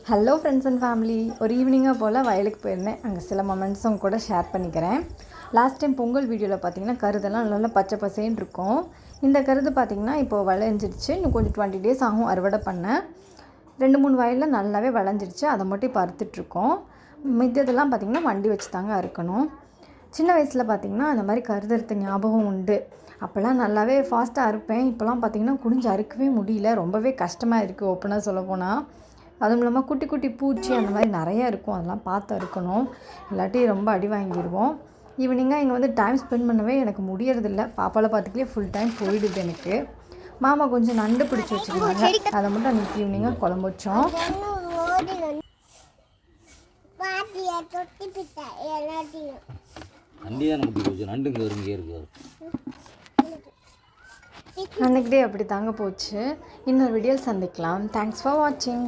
Hello friends and family. ஒரு ஈவினிங்காக போல் வயலுக்கு போயிருந்தேன். அங்கே சில மொமெண்ட்ஸும் கூட ஷேர் பண்ணிக்கிறேன். லாஸ்ட் டைம் பொங்கல் வீடியோவில் பார்த்தீங்கன்னா கருதெல்லாம் நல்லா பச்சை பசேன்னு இருக்கும். இந்த கருது பார்த்திங்கன்னா இப்போது விளைஞ்சிடுச்சு. இன்னும் கொஞ்சம் 20 days ஆகும் அறுவடை பண்ண. 2-3 வயலில் நல்லாவே விளைஞ்சிடுச்சு. அதை மட்டும் இப்போ அறுத்துட்ருக்கோம். மித்ததெல்லாம் பார்த்திங்கன்னா வண்டி வச்சு தாங்க அறுக்கணும். சின்ன வயசில் பார்த்திங்கன்னா அந்த மாதிரி கருதறுத்த ஞாபகம் உண்டு. அப்போல்லாம் நல்லாவே ஃபாஸ்ட்டாக அறுப்பேன். இப்போலாம் பார்த்திங்கன்னா குனிஞ்சு அறுக்கவே முடியல. ரொம்பவே கஷ்டமாக இருக்குது ஓப்பனாக சொல்லப்போனால். அதுவும் இல்லாமல் குட்டி குட்டி பூச்சி அந்த மாதிரி நிறையா இருக்கும். அதெல்லாம் பார்த்து இருக்கணும், இல்லாட்டி ரொம்ப அடி வாங்கிடுவோம். ஈவினிங்காக இங்கே வந்து டைம் ஸ்பெண்ட் பண்ணவே எனக்கு முடியறதில்ல. பாப்பாவில் பார்த்துக்கலே ஃபுல் டைம் போயிடுது எனக்கு. மாமா கொஞ்சம் நண்டு பிடிச்சி வச்சுருந்தாங்க. அதை மட்டும் அன்றைக்கி ஈவினிங்காக குழம்பு வச்சோம். அன்றைக்கி டே அப்படி தாங்க போச்சு. இன்னொரு வீடியோவில் சந்திக்கலாம். தேங்க்ஸ் ஃபார் வாட்சிங்.